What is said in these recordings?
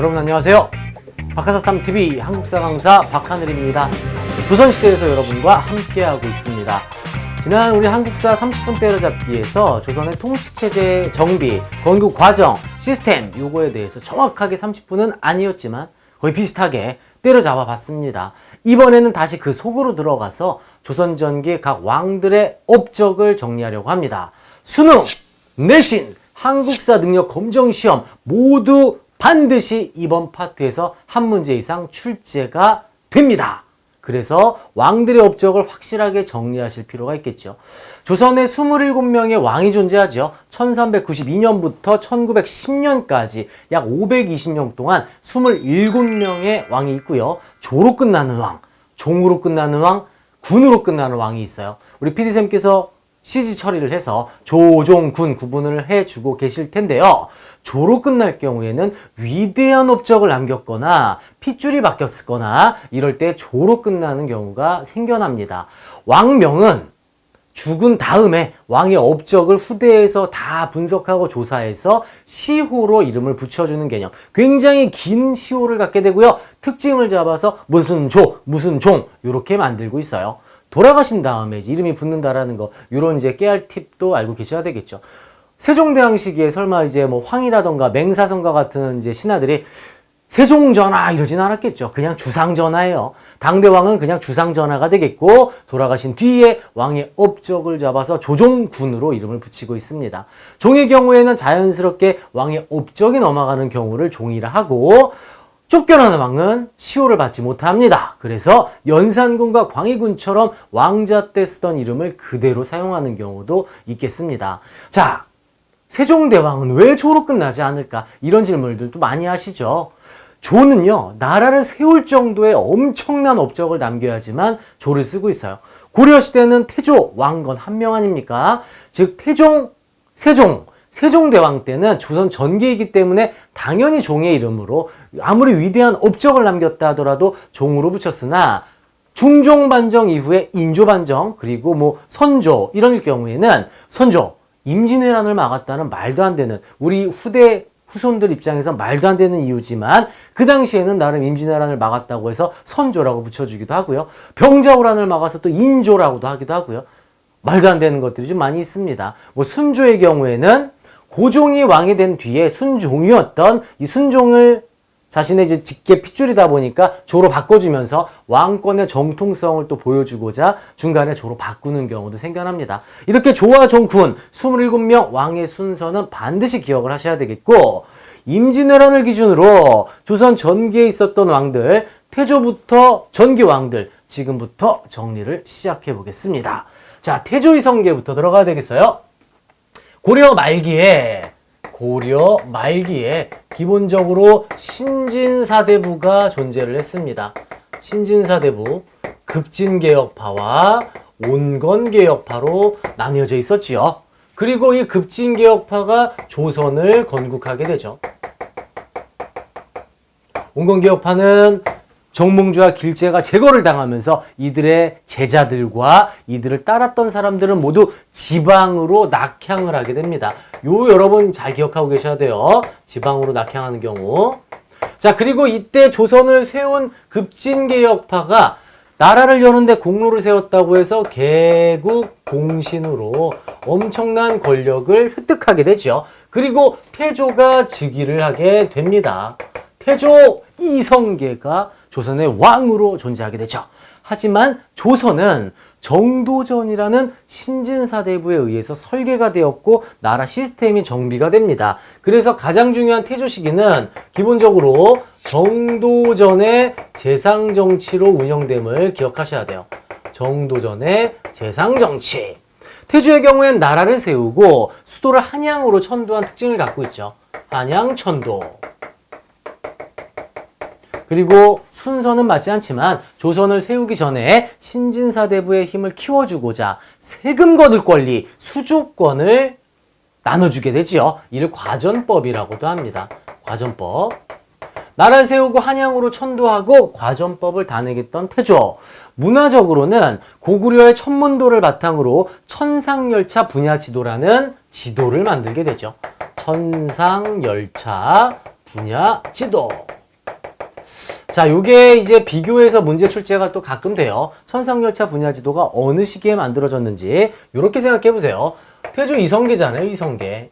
여러분 안녕하세요. 박하사탐TV 한국사 강사 박하늘입니다. 조선시대에서 여러분과 함께하고 있습니다. 지난 우리 한국사 30분 때려잡기에서 조선의 통치체제 정비, 건국 과정, 시스템 요거에 대해서 정확하게 30분은 아니었지만 거의 비슷하게 때려잡아 봤습니다. 이번에는 다시 그 속으로 들어가서 조선 전기 각 왕들의 업적을 정리하려고 합니다. 수능, 내신, 한국사 능력 검정 시험 모두 반드시 이번 파트에서 한 문제 이상 출제가 됩니다. 그래서 왕들의 업적을 확실하게 정리하실 필요가 있겠죠. 조선에 27명의 왕이 존재하죠. 1392년부터 1910년까지 약 520년 동안 27명의 왕이 있고요. 조로 끝나는 왕, 종으로 끝나는 왕, 군으로 끝나는 왕이 있어요. 우리 PD쌤께서 CG 처리를 해서 조, 종, 군 구분을 해주고 계실 텐데요. 조로 끝날 경우에는 위대한 업적을 남겼거나 핏줄이 바뀌었거나 이럴 때 조로 끝나는 경우가 생겨납니다. 왕명은 죽은 다음에 왕의 업적을 후대에서 다 분석하고 조사해서 시호로 이름을 붙여주는 개념. 굉장히 긴 시호를 갖게 되고요. 특징을 잡아서 무슨 조, 무슨 종 이렇게 만들고 있어요. 돌아가신 다음에 이제 이름이 붙는다라는 거, 요런 이제 깨알 팁도 알고 계셔야 되겠죠. 세종대왕 시기에 설마 이제 뭐 황이라던가 맹사성과 같은 이제 신하들이 세종전하 이러진 않았겠죠. 그냥 주상전하예요. 당대왕은 그냥 주상전하가 되겠고, 돌아가신 뒤에 왕의 업적을 잡아서 조종군으로 이름을 붙이고 있습니다. 종의 경우에는 자연스럽게 왕의 업적이 넘어가는 경우를 종이라 하고, 쫓겨나는 왕은 시호를 받지 못합니다. 그래서 연산군과 광해군처럼 왕자 때 쓰던 이름을 그대로 사용하는 경우도 있겠습니다. 자, 세종대왕은 왜 조로 끝나지 않을까? 이런 질문들도 많이 하시죠. 조는요, 나라를 세울 정도의 엄청난 업적을 남겨야지만 조를 쓰고 있어요. 고려시대는 태조, 왕건 한 명 아닙니까? 즉, 태종, 세종대왕 때는 조선 전기이기 때문에 당연히 종의 이름으로 아무리 위대한 업적을 남겼다 하더라도 종으로 붙였으나 중종반정 이후에 인조반정 그리고 뭐 선조 이런 경우에는 선조, 임진왜란을 막았다는 말도 안 되는 우리 후손들 입장에서 말도 안 되는 이유지만 그 당시에는 나름 임진왜란을 막았다고 해서 선조라고 붙여주기도 하고요. 병자호란을 막아서 또 인조라고도 하기도 하고요. 말도 안 되는 것들이 좀 많이 있습니다. 뭐 순조의 경우에는 고종이 왕이 된 뒤에 순종이었던 이 순종을 자신의 이제 직계 핏줄이다 보니까 조로 바꿔주면서 왕권의 정통성을 또 보여주고자 중간에 조로 바꾸는 경우도 생겨납니다. 이렇게 조와 종, 군 27명 왕의 순서는 반드시 기억을 하셔야 되겠고, 임진왜란을 기준으로 조선 전기에 있었던 왕들, 태조부터 전기 왕들 지금부터 정리를 시작해 보겠습니다. 자, 태조이성계부터 들어가야 되겠어요. 고려 말기에 기본적으로 신진사대부가 존재를 했습니다. 신진사대부, 급진개혁파와 온건개혁파로 나뉘어져 있었지요. 그리고 이 급진개혁파가 조선을 건국하게 되죠. 온건개혁파는 정몽주와 길제가 제거를 당하면서 이들의 제자들과 이들을 따랐던 사람들은 모두 지방으로 낙향을 하게 됩니다. 여러분 잘 기억하고 계셔야 돼요. 지방으로 낙향하는 경우. 자, 그리고 이때 조선을 세운 급진개혁파가 나라를 여는데 공로를 세웠다고 해서 개국공신으로 엄청난 권력을 획득하게 되죠. 그리고 태조가 즉위를 하게 됩니다. 태조 이성계가 조선의 왕으로 존재하게 되죠. 하지만 조선은 정도전이라는 신진사대부에 의해서 설계가 되었고 나라 시스템이 정비가 됩니다. 그래서 가장 중요한 태조 시기는 기본적으로 정도전의 재상정치로 운영됨을 기억하셔야 돼요. 정도전의 재상정치. 태조의 경우엔 나라를 세우고 수도를 한양으로 천도한 특징을 갖고 있죠. 한양, 천도. 그리고 순서는 맞지 않지만 조선을 세우기 전에 신진사대부의 힘을 키워주고자 세금 거둘 권리, 수조권을 나눠주게 되지요. 이를 과전법이라고도 합니다. 과전법. 나라를 세우고 한양으로 천도하고 과전법을 단행했던 태조. 문화적으로는 고구려의 천문도를 바탕으로 천상열차 분야지도라는 지도를 만들게 되죠. 천상열차 분야 지도. 자, 요게 이제 비교해서 문제 출제가 또 가끔 돼요. 천상열차 분야 지도가 어느 시기에 만들어졌는지 요렇게 생각해 보세요. 태조 이성계잖아요. 이성계.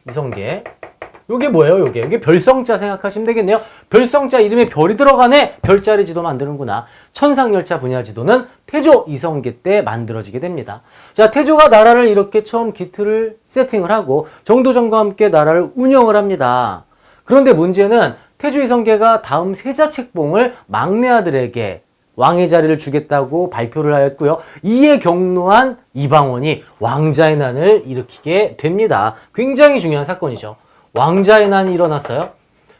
요게 뭐예요? 요게 별성자 생각하시면 되겠네요. 별성자 이름에 별이 들어가네. 별자리 지도 만드는구나. 천상열차 분야 지도는 태조 이성계 때 만들어지게 됩니다. 자, 태조가 나라를 이렇게 처음 기틀을 세팅을 하고 정도전과 함께 나라를 운영을 합니다. 그런데 문제는 태조 이성계가 다음 세자 책봉을 막내 아들에게 왕의 자리를 주겠다고 발표를 하였고요. 이에 경노한 이방원이 왕자의 난을 일으키게 됩니다. 굉장히 중요한 사건이죠. 왕자의 난이 일어났어요.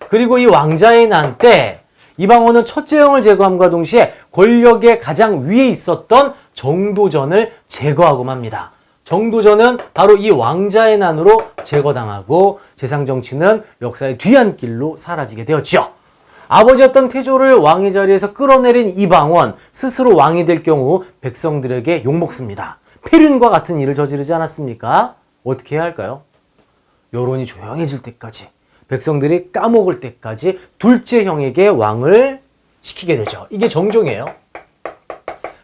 그리고 이 왕자의 난 때 이방원은 첫째형을 제거함과 동시에 권력의 가장 위에 있었던 정도전을 제거하고 맙니다. 정도전은 바로 이 왕자의 난으로 제거당하고 재상정치는 역사의 뒤안길로 사라지게 되었죠. 아버지였던 태조를 왕의 자리에서 끌어내린 이방원, 스스로 왕이 될 경우 백성들에게 욕먹습니다. 폐륜과 같은 일을 저지르지 않았습니까? 어떻게 해야 할까요? 여론이 조용해질 때까지, 백성들이 까먹을 때까지 둘째 형에게 왕을 시키게 되죠. 이게 정종이에요.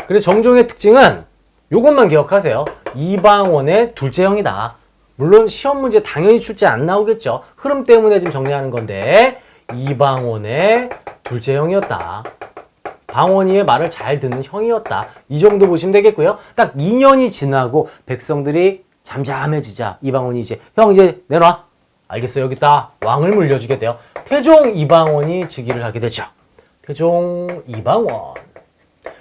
그래서 정종의 특징은 요것만 기억하세요. 이방원의 둘째 형이다. 물론 시험 문제 당연히 출제 안 나오겠죠. 흐름 때문에 지금 정리하는 건데 이방원의 둘째 형이었다. 방원이의 말을 잘 듣는 형이었다. 이 정도 보시면 되겠고요. 딱 2년이 지나고 백성들이 잠잠해지자 이방원이 이제 형 이제 내놔. 알겠어 여기 있다. 왕을 물려주게 돼요. 태종 이방원이 즉위를 하게 되죠. 태종 이방원.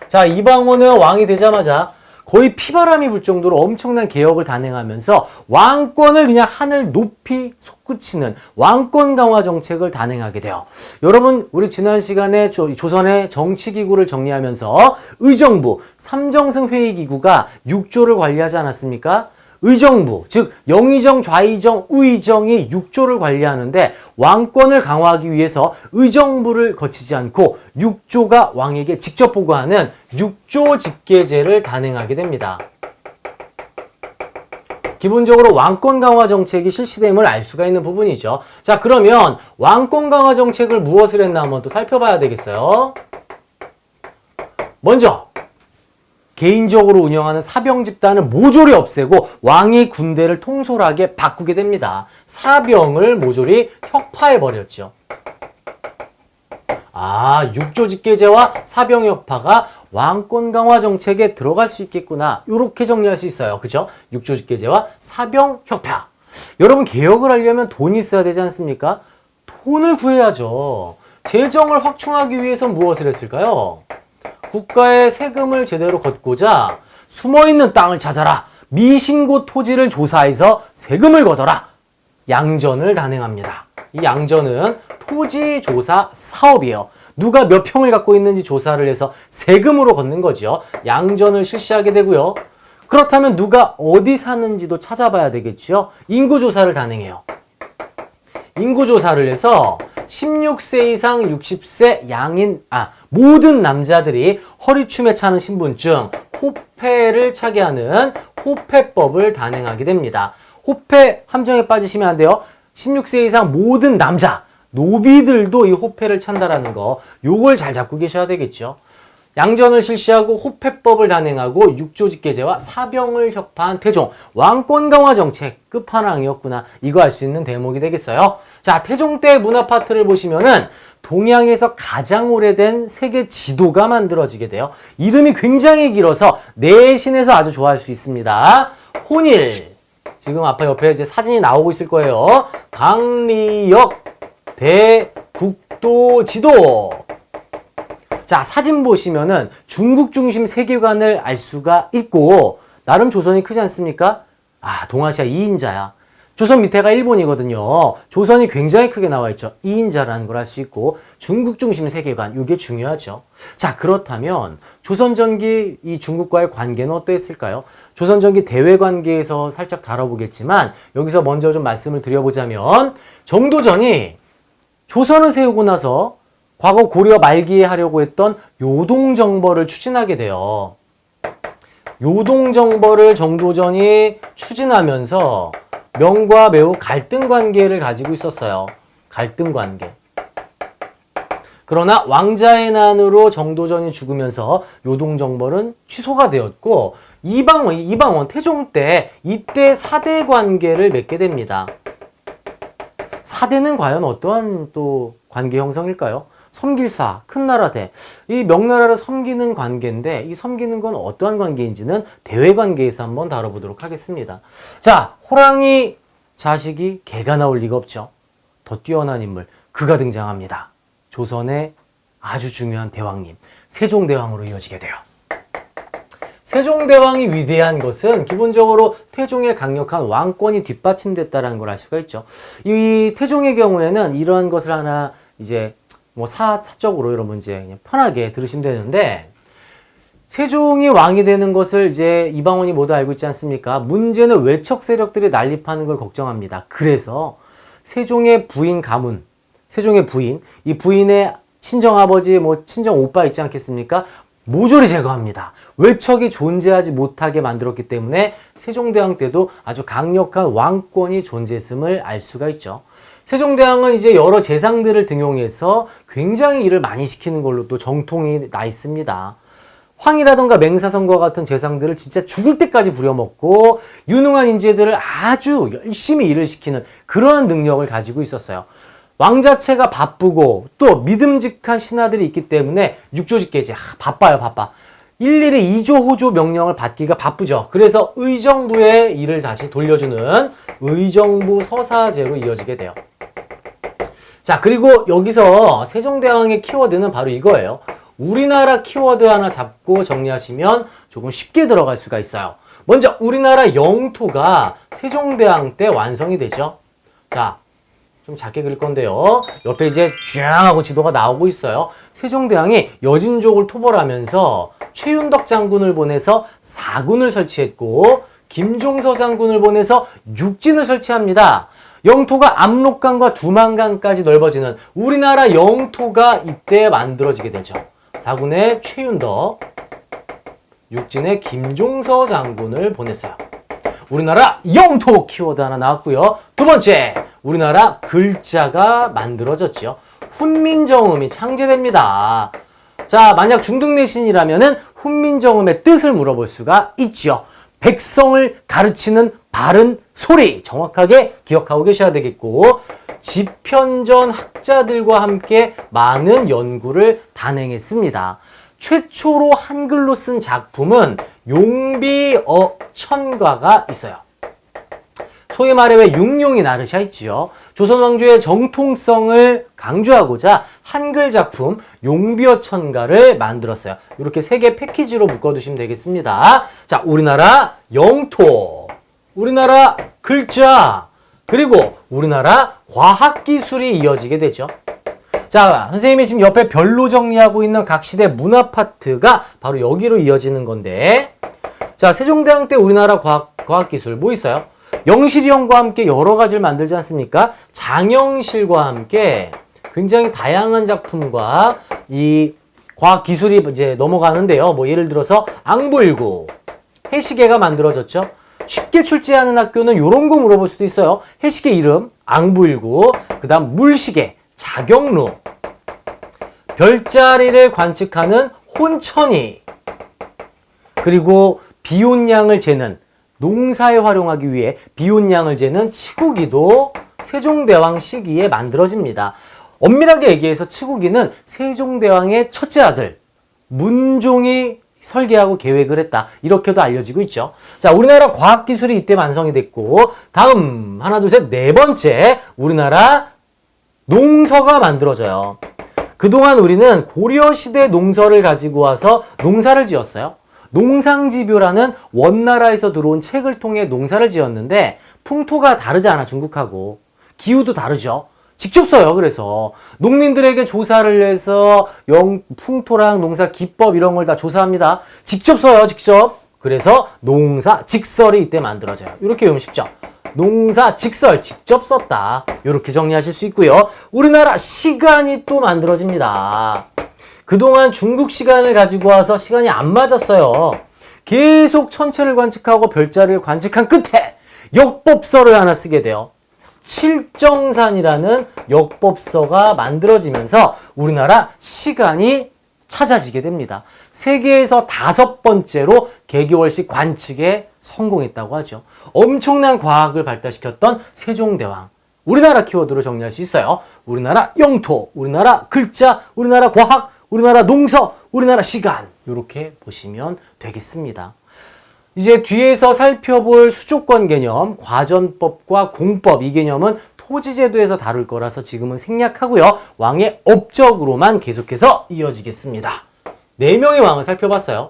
자, 이방원은 왕이 되자마자 거의 피바람이 불 정도로 엄청난 개혁을 단행하면서 왕권을 그냥 하늘 높이 솟구치는 왕권 강화 정책을 단행하게 돼요. 여러분, 우리 지난 시간에 조선의 정치기구를 정리하면서 의정부, 삼정승 회의기구가 6조를 관리하지 않았습니까? 의정부, 즉 영의정, 좌의정, 우의정이 6조를 관리하는데 왕권을 강화하기 위해서 의정부를 거치지 않고 6조가 왕에게 직접 보고하는 6조 직계제를 단행하게 됩니다. 기본적으로 왕권 강화 정책이 실시됨을 알 수가 있는 부분이죠. 자, 그러면 왕권 강화 정책을 무엇을 했나 한번 또 살펴봐야 되겠어요. 먼저 개인적으로 운영하는 사병 집단을 모조리 없애고 왕의 군대를 통솔하게 바꾸게 됩니다. 사병을 모조리 혁파해버렸죠. 아, 6조 직계제와 사병 혁파가 왕권 강화 정책에 들어갈 수 있겠구나. 이렇게 정리할 수 있어요. 그죠? 6조 직계제와 사병 혁파. 여러분, 개혁을 하려면 돈이 있어야 되지 않습니까? 돈을 구해야죠. 재정을 확충하기 위해서 무엇을 했을까요? 국가의 세금을 제대로 걷고자 숨어있는 땅을 찾아라. 미신고 토지를 조사해서 세금을 걷어라. 양전을 단행합니다. 이 양전은 토지조사 사업이에요. 누가 몇 평을 갖고 있는지 조사를 해서 세금으로 걷는 거죠. 양전을 실시하게 되고요. 그렇다면 누가 어디 사는지도 찾아봐야 되겠죠. 인구조사를 단행해요. 인구조사를 해서 16세 이상 60세 모든 남자들이 허리춤에 차는 신분증, 호패를 차게 하는 호패법을 단행하게 됩니다. 호패 함정에 빠지시면 안 돼요. 16세 이상 모든 남자, 노비들도 이 호패를 찬다라는 거, 요걸 잘 잡고 계셔야 되겠죠. 양전을 실시하고 호패법을 단행하고 6조 직계제와 사병을 혁파한 태종. 왕권 강화 정책 끝판왕이었구나. 이거 알 수 있는 대목이 되겠어요. 자, 태종 때 문화 파트를 보시면은 동양에서 가장 오래된 세계 지도가 만들어지게 돼요. 이름이 굉장히 길어서 내신에서 아주 좋아할 수 있습니다. 혼일. 지금 앞에 옆에 이제 사진이 나오고 있을 거예요. 강리역 대국도 지도. 자, 사진 보시면은 중국 중심 세계관을 알 수가 있고, 나름 조선이 크지 않습니까? 아, 동아시아 2인자야. 조선 밑에가 일본이거든요. 조선이 굉장히 크게 나와 있죠. 2인자라는 걸 알 수 있고, 중국 중심 세계관, 이게 중요하죠. 자, 그렇다면 조선 전기 이 중국과의 관계는 어떠했을까요? 조선 전기 대외 관계에서 살짝 다뤄보겠지만, 여기서 먼저 좀 말씀을 드려보자면, 정도전이 조선을 세우고 나서 과거 고려 말기에 하려고 했던 요동정벌을 추진하게 돼요. 요동정벌을 정도전이 추진하면서 명과 매우 갈등 관계를 가지고 있었어요. 갈등 관계. 그러나 왕자의 난으로 정도전이 죽으면서 요동정벌은 취소가 되었고 이방원 태종 때 이때 사대 관계를 맺게 됩니다. 사대는 과연 어떠한 또 관계 형성일까요? 섬길사, 큰 나라대, 이 명나라를 섬기는 관계인데 이 섬기는 건 어떠한 관계인지는 대외 관계에서 한번 다뤄보도록 하겠습니다. 자, 호랑이 자식이 개가 나올 리가 없죠. 더 뛰어난 인물, 그가 등장합니다. 조선의 아주 중요한 대왕님, 세종대왕으로 이어지게 돼요. 세종대왕이 위대한 것은 기본적으로 태종의 강력한 왕권이 뒷받침됐다는 걸 알 수가 있죠. 이 태종의 경우에는 이러한 것을 하나 이제 뭐 사적으로 여러분 이제 그냥 편하게 들으시면 되는데, 세종이 왕이 되는 것을 이제 이방원이 모두 알고 있지 않습니까? 문제는 외척 세력들이 난립하는 걸 걱정합니다. 그래서 세종의 부인 가문, 세종의 부인, 이 부인의 친정아버지, 뭐 친정오빠 있지 않겠습니까? 모조리 제거합니다. 외척이 존재하지 못하게 만들었기 때문에 세종대왕 때도 아주 강력한 왕권이 존재했음을 알 수가 있죠. 세종대왕은 이제 여러 재상들을 등용해서 굉장히 일을 많이 시키는 걸로 또 정통이 나 있습니다. 황이라던가 맹사성과 같은 재상들을 진짜 죽을 때까지 부려먹고 유능한 인재들을 아주 열심히 일을 시키는 그러한 능력을 가지고 있었어요. 왕 자체가 바쁘고 또 믿음직한 신하들이 있기 때문에 육조직계제 바빠요. 일일이 이조 호조 명령을 받기가 바쁘죠. 그래서 의정부의 일을 다시 돌려주는 의정부 서사제로 이어지게 돼요. 자, 그리고 여기서 세종대왕의 키워드는 바로 이거예요. 우리나라 키워드 하나 잡고 정리하시면 조금 쉽게 들어갈 수가 있어요. 먼저 우리나라 영토가 세종대왕 때 완성이 되죠. 자, 좀 작게 그릴 건데요. 옆에 이제 쫙 하고 지도가 나오고 있어요. 세종대왕이 여진족을 토벌하면서 최윤덕 장군을 보내서 사군을 설치했고 김종서 장군을 보내서 육진을 설치합니다. 영토가 압록강과 두만강까지 넓어지는 우리나라 영토가 이때 만들어지게 되죠. 사군의 최윤덕, 육진의 김종서 장군을 보냈어요. 우리나라 영토 키워드 하나 나왔고요. 두 번째, 우리나라 글자가 만들어졌죠. 훈민정음이 창제됩니다. 자, 만약 중등내신이라면은 훈민정음의 뜻을 물어볼 수가 있죠. 백성을 가르치는 바른 소리, 정확하게 기억하고 계셔야 되겠고, 집현전 학자들과 함께 많은 연구를 단행했습니다. 최초로 한글로 쓴 작품은 용비어천가가 있어요. 소위 말해 왜 육룡이 나르샤 있지요. 조선 왕조의 정통성을 강조하고자 한글 작품 용비어천가를 만들었어요. 이렇게 세 개 패키지로 묶어두시면 되겠습니다. 자, 우리나라 영토, 우리나라 글자, 그리고 우리나라 과학기술이 이어지게 되죠. 자, 선생님이 지금 옆에 별로 정리하고 있는 각 시대 문화 파트가 바로 여기로 이어지는 건데, 자, 세종대왕 때 우리나라 과학기술 뭐 있어요? 영실이형과 함께 여러 가지를 만들지 않습니까? 장영실과 함께 굉장히 다양한 작품과 이 과학기술이 이제 넘어가는데요. 뭐 예를 들어서 앙불구, 해시계가 만들어졌죠. 쉽게 출제하는 학교는 이런 거 물어볼 수도 있어요. 해시계 이름, 앙불구, 그 다음 물시계, 자경루, 별자리를 관측하는 혼천이, 그리고 비온량을 재는, 농사에 활용하기 위해 비온량을 재는 치구기도 세종대왕 시기에 만들어집니다. 엄밀하게 얘기해서 치구기는 세종대왕의 첫째 아들 문종이 설계하고 계획을 했다, 이렇게도 알려지고 있죠. 자, 우리나라 과학기술이 이때 완성이 됐고, 다음 하나 둘 셋 네 번째, 우리나라 농서가 만들어져요. 그동안 우리는 고려시대 농서를 가지고 와서 농사를 지었어요. 농상지묘라는 원나라에서 들어온 책을 통해 농사를 지었는데 풍토가 다르잖아, 중국하고. 기후도 다르죠. 직접 써요. 그래서 농민들에게 조사를 해서 풍토랑 농사 기법 이런 걸 다 조사합니다. 직접 써요. 직접. 그래서 농사 직설이 이때 만들어져요. 이렇게 외우면 쉽죠. 농사 직설, 직접 썼다, 이렇게 정리하실 수 있고요. 우리나라 시간이 또 만들어집니다. 그동안 중국 시간을 가지고 와서 시간이 안 맞았어요. 계속 천체를 관측하고 별자리를 관측한 끝에 역법서를 하나 쓰게 돼요. 칠정산이라는 역법서가 만들어지면서 우리나라 시간이 찾아지게 됩니다. 세계에서 5번째로 개교월식 관측에 성공했다고 하죠. 엄청난 과학을 발달시켰던 세종대왕. 우리나라 키워드로 정리할 수 있어요. 우리나라 영토, 우리나라 글자, 우리나라 과학, 우리나라 농서, 우리나라 시간. 이렇게 보시면 되겠습니다. 이제 뒤에서 살펴볼 수조권 개념, 과전법과 공법, 이 개념은 토지제도에서 다룰 거라서 지금은 생략하고요. 왕의 업적으로만 계속해서 이어지겠습니다. 4명의 왕을 살펴봤어요.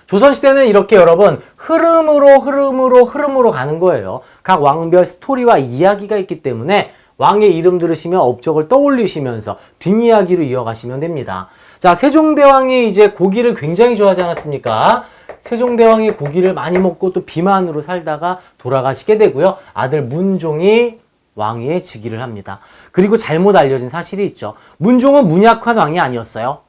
조선시대는 이렇게 여러분 흐름으로 가는 거예요. 각 왕별 스토리와 이야기가 있기 때문에 왕의 이름 들으시면 업적을 떠올리시면서 뒷이야기로 이어가시면 됩니다. 자, 세종대왕이 이제 고기를 굉장히 좋아하지 않았습니까? 세종대왕이 고기를 많이 먹고 또 비만으로 살다가 돌아가시게 되고요. 아들 문종이 왕위에 즉위를 합니다. 그리고 잘못 알려진 사실이 있죠. 문종은 문약한 왕이 아니었어요.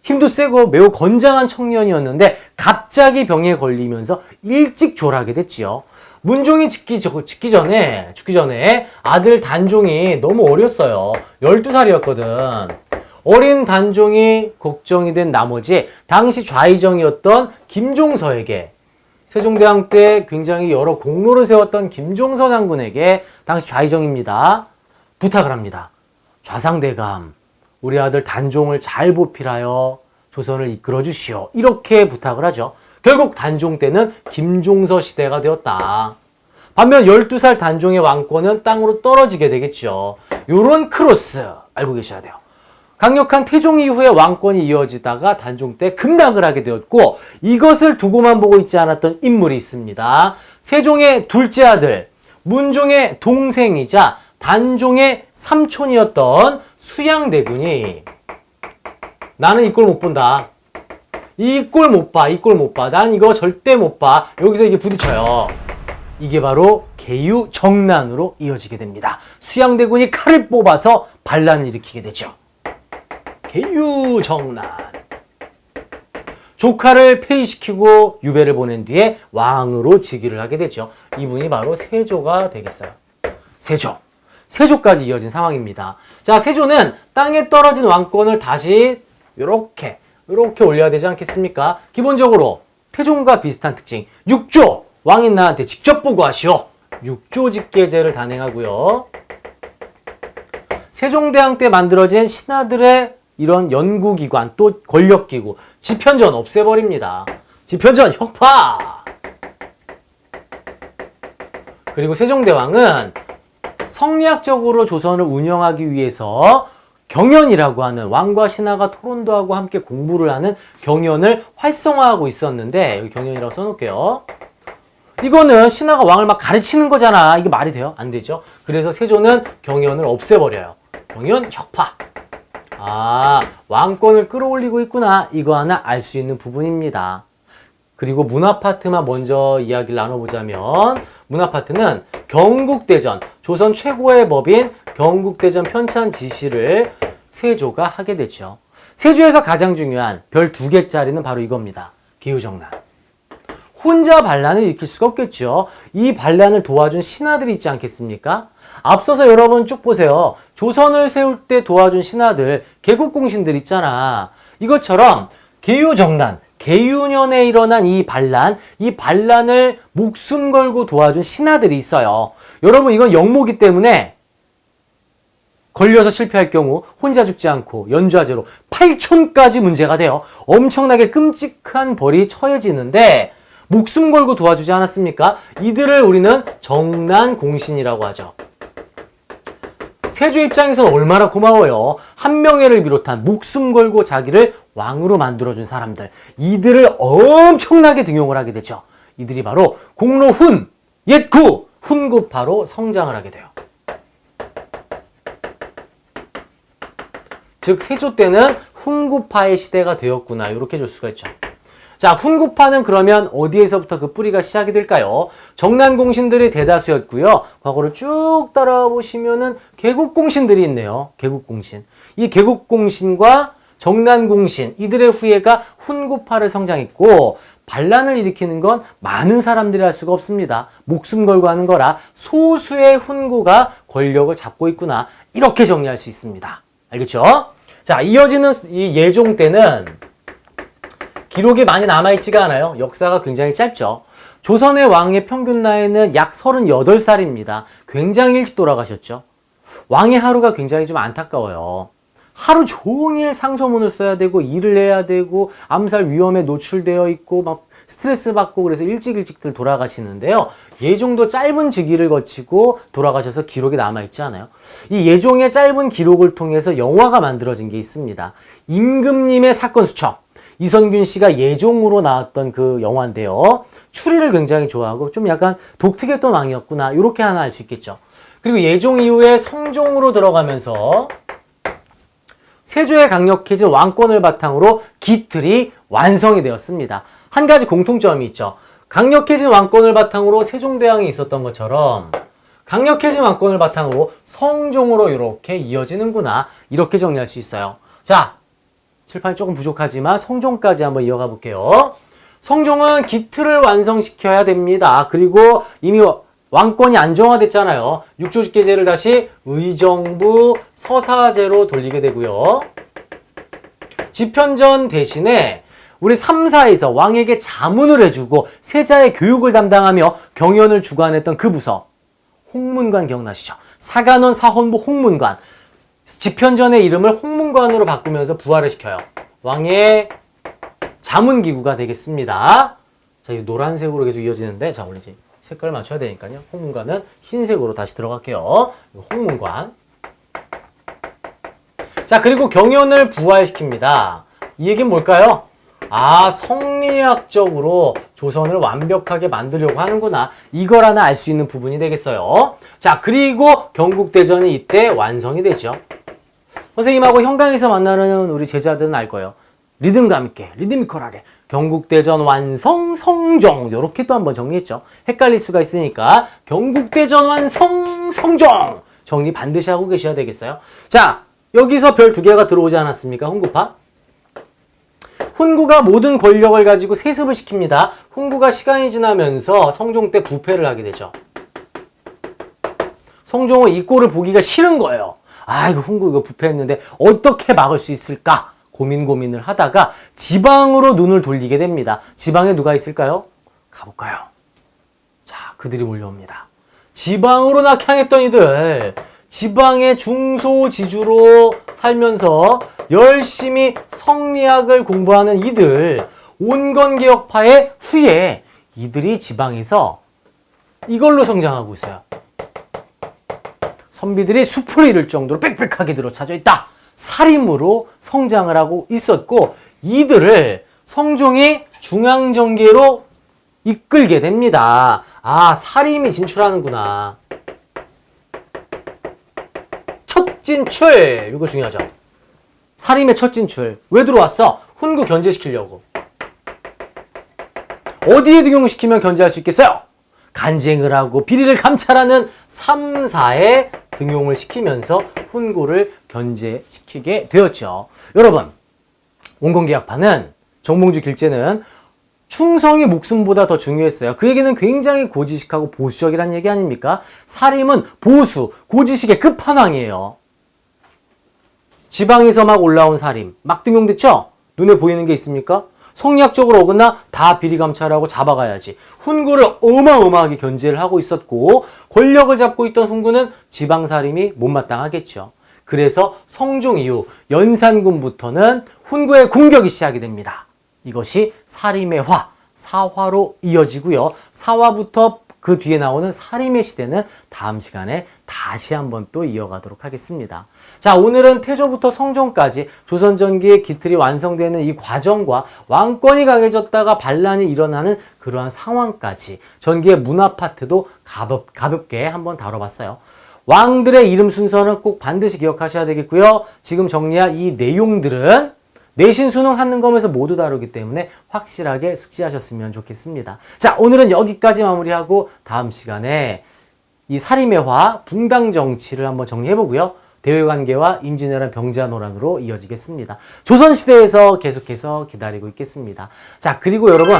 힘도 세고 매우 건장한 청년이었는데 갑자기 병에 걸리면서 일찍 졸하게 됐지요. 문종이 죽기 전에 아들 단종이 너무 어렸어요. 12살이었거든. 어린 단종이 걱정이 된 나머지 당시 좌의정이었던 김종서에게, 세종대왕 때 굉장히 여러 공로를 세웠던 김종서 장군에게, 당시 좌의정입니다, 부탁을 합니다. 좌상대감, 우리 아들 단종을 잘 보필하여 조선을 이끌어 주시오. 이렇게 부탁을 하죠. 결국 단종 때는 김종서 시대가 되었다. 반면 12살 단종의 왕권은 땅으로 떨어지게 되겠죠. 요런 크로스 알고 계셔야 돼요. 강력한 태종 이후에 왕권이 이어지다가 단종 때 급락을 하게 되었고, 이것을 두고만 보고 있지 않았던 인물이 있습니다. 세종의 둘째 아들, 문종의 동생이자 단종의 삼촌이었던 수양대군이 나는 이 꼴 못 본다. 이 꼴 못 봐. 난 이거 절대 못 봐. 여기서 이게 부딪혀요. 이게 바로 계유정난으로 이어지게 됩니다. 수양대군이 칼을 뽑아서 반란을 일으키게 되죠. 계유정난. 조카를 폐위시키고 유배를 보낸 뒤에 왕으로 즉위를 하게 되죠. 이분이 바로 세조가 되겠어요. 세조까지 이어진 상황입니다. 자, 세조는 땅에 떨어진 왕권을 다시 이렇게 올려야 되지 않겠습니까? 기본적으로 태종과 비슷한 특징, 6조 왕인 나한테 직접 보고하시오. 6조 직계제를 단행하고요. 세종대왕 때 만들어진 신하들의 이런 연구기관, 또 권력기구, 집현전 없애버립니다. 집현전 혁파! 그리고 세종대왕은 성리학적으로 조선을 운영하기 위해서 경연이라고 하는, 왕과 신하가 토론도 하고 함께 공부를 하는 경연을 활성화하고 있었는데, 여기 경연이라고 써놓을게요. 이거는 신하가 왕을 막 가르치는 거잖아. 이게 말이 돼요? 안 되죠. 그래서 세조는 경연을 없애버려요. 경연 혁파. 아, 왕권을 끌어올리고 있구나. 이거 하나 알 수 있는 부분입니다. 그리고 문화파트만 먼저 이야기를 나눠보자면, 문화파트는 경국대전, 조선 최고의 법인 경국대전 편찬 지시를 세조가 하게 되죠. 세조에서 가장 중요한 별 2개짜리는 바로 이겁니다. 계유정난. 혼자 반란을 일으킬 수가 없겠죠. 이 반란을 도와준 신하들이 있지 않겠습니까? 앞서서 여러분 쭉 보세요. 조선을 세울 때 도와준 신하들, 개국공신들 있잖아. 이것처럼 계유정난, 계유년에 일어난 이 반란을 목숨 걸고 도와준 신하들이 있어요. 여러분, 이건 영모기 때문에 걸려서 실패할 경우 혼자 죽지 않고 연좌제로 8촌까지 문제가 돼요. 엄청나게 끔찍한 벌이 처해지는데 목숨 걸고 도와주지 않았습니까? 이들을 우리는 정난공신이라고 하죠. 세조 입장에서는 얼마나 고마워요. 한명회를 비롯한 목숨 걸고 자기를 왕으로 만들어준 사람들, 이들을 엄청나게 등용을 하게 되죠. 이들이 바로 공로훈, 옛구, 훈구파로 성장을 하게 돼요. 즉 세조 때는 훈구파의 시대가 되었구나, 이렇게 줄 수가 있죠. 자, 훈구파는 그러면 어디에서부터 그 뿌리가 시작이 될까요? 정난공신들이 대다수였고요. 과거를 쭉 따라와 보시면은 개국공신들이 있네요. 개국공신. 이 개국공신과 정난공신, 이들의 후예가 훈구파를 성장했고, 반란을 일으키는 건 많은 사람들이 할 수가 없습니다. 목숨 걸고 하는 거라 소수의 훈구가 권력을 잡고 있구나. 이렇게 정리할 수 있습니다. 알겠죠? 자, 이어지는 이 예종 때는 기록이 많이 남아있지가 않아요. 역사가 굉장히 짧죠. 조선의 왕의 평균 나이는 약 38살입니다. 굉장히 일찍 돌아가셨죠. 왕의 하루가 굉장히 좀 안타까워요. 하루 종일 상소문을 써야 되고 일을 해야 되고 암살 위험에 노출되어 있고 막 스트레스 받고 그래서 일찍들 돌아가시는데요. 예종도 짧은 즉위를 거치고 돌아가셔서 기록이 남아있지 않아요. 이 예종의 짧은 기록을 통해서 영화가 만들어진 게 있습니다. 임금님의 사건 수첩. 이선균 씨가 예종으로 나왔던 그 영화인데요. 추리를 굉장히 좋아하고 좀 약간 독특했던 왕이었구나. 이렇게 하나 알 수 있겠죠. 그리고 예종 이후에 성종으로 들어가면서 세조의 강력해진 왕권을 바탕으로 기틀이 완성이 되었습니다. 한 가지 공통점이 있죠. 강력해진 왕권을 바탕으로 세종대왕이 있었던 것처럼 강력해진 왕권을 바탕으로 성종으로 이렇게 이어지는구나. 이렇게 정리할 수 있어요. 자, 칠판이 조금 부족하지만 성종까지 한번 이어가 볼게요. 성종은 기틀을 완성시켜야 됩니다. 그리고 이미 왕권이 안정화됐잖아요. 육조직계제를 다시 의정부 서사제로 돌리게 되고요. 집현전 대신에 우리 3사에서 왕에게 자문을 해주고 세자의 교육을 담당하며 경연을 주관했던 그 부서 홍문관 기억나시죠? 사간원 사헌부 홍문관. 집현전의 이름을 홍문관으로 바꾸면서 부활을 시켜요. 왕의 자문기구가 되겠습니다. 자, 이 노란색으로 계속 이어지는데, 자, 원래 이제 색깔을 맞춰야 되니까요. 홍문관은 흰색으로 다시 들어갈게요. 홍문관. 자, 그리고 경연을 부활시킵니다. 이 얘기는 뭘까요? 아, 성리학적으로 조선을 완벽하게 만들려고 하는구나. 이걸 하나 알 수 있는 부분이 되겠어요. 자, 그리고 경국대전이 이때 완성이 되죠. 선생님하고 현강에서 만나는 우리 제자들은 알 거예요. 리듬감 있게, 리드미컬하게 경국대전 완성 성종 이렇게 또 한번 정리했죠. 헷갈릴 수가 있으니까 경국대전 완성 성종 정리 반드시 하고 계셔야 되겠어요. 자, 여기서 별 2개가 들어오지 않았습니까? 훈구파. 훈구가 모든 권력을 가지고 세습을 시킵니다. 훈구가 시간이 지나면서 성종 때 부패를 하게 되죠. 성종은 이 꼴을 보기가 싫은 거예요. 아, 이거 훈구 이거 부패했는데 어떻게 막을 수 있을까? 고민을 하다가 지방으로 눈을 돌리게 됩니다. 지방에 누가 있을까요? 가볼까요? 자, 그들이 몰려옵니다. 지방으로 낙향했던 이들, 지방의 중소지주로 살면서 열심히 성리학을 공부하는 이들, 온건개혁파의 후예, 이들이 지방에서 이걸로 성장하고 있어요. 선비들이 숲을 잃을 정도로 빽빽하게 들어차져 있다. 살림으로 성장을 하고 있었고 이들을 성종이 중앙정계로 이끌게 됩니다. 아, 살림이 진출하는구나. 첫 진출! 이거 중요하죠. 살림의 첫 진출. 왜 들어왔어? 훈구 견제시키려고. 어디에 등용시키면 견제할 수 있겠어요? 간쟁을 하고 비리를 감찰하는 3사에 등용을 시키면서 훈구를 견제시키게 되었죠. 여러분, 온건개혁파는 정봉주 길제는 충성이 목숨보다 더 중요했어요. 그 얘기는 굉장히 고지식하고 보수적이라는 얘기 아닙니까? 살림은 보수, 고지식의 끝판왕이에요. 지방에서 막 올라온 살림, 막 등용됐죠? 눈에 보이는 게 있습니까? 성리학적으로 어긋나 다 비리 감찰하고 잡아가야지. 훈구를 어마어마하게 견제를 하고 있었고 권력을 잡고 있던 훈구는 지방살림이 못마땅하겠죠. 그래서 성종 이후 연산군부터는 훈구의 공격이 시작이 됩니다. 이것이 살림의 화, 사화로 이어지고요. 사화부터 그 뒤에 나오는 살림의 시대는 다음 시간에 다시 한번 또 이어가도록 하겠습니다. 자, 오늘은 태조부터 성종까지 조선 전기의 기틀이 완성되는 이 과정과 왕권이 강해졌다가 반란이 일어나는 그러한 상황까지 전기의 문화 파트도 가볍게 한번 다뤄봤어요. 왕들의 이름 순서는 꼭 반드시 기억하셔야 되겠고요. 지금 정리한 이 내용들은 내신 수능 한능검에서 모두 다루기 때문에 확실하게 숙지하셨으면 좋겠습니다. 자, 오늘은 여기까지 마무리하고 다음 시간에 이 살림의 화, 붕당 정치를 한번 정리해보고요. 대외관계와 임진왜란 병자노란으로 이어지겠습니다. 조선시대에서 계속해서 기다리고 있겠습니다. 자, 그리고 여러분,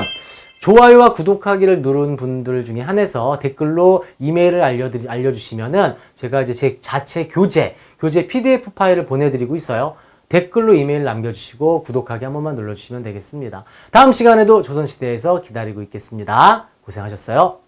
좋아요와 구독하기를 누른 분들 중에 한해서 댓글로 이메일을 알려주시면은 제가 이제 제 자체 교재 PDF 파일을 보내드리고 있어요. 댓글로 이메일 남겨주시고 구독하기 한 번만 눌러주시면 되겠습니다. 다음 시간에도 조선시대에서 기다리고 있겠습니다. 고생하셨어요.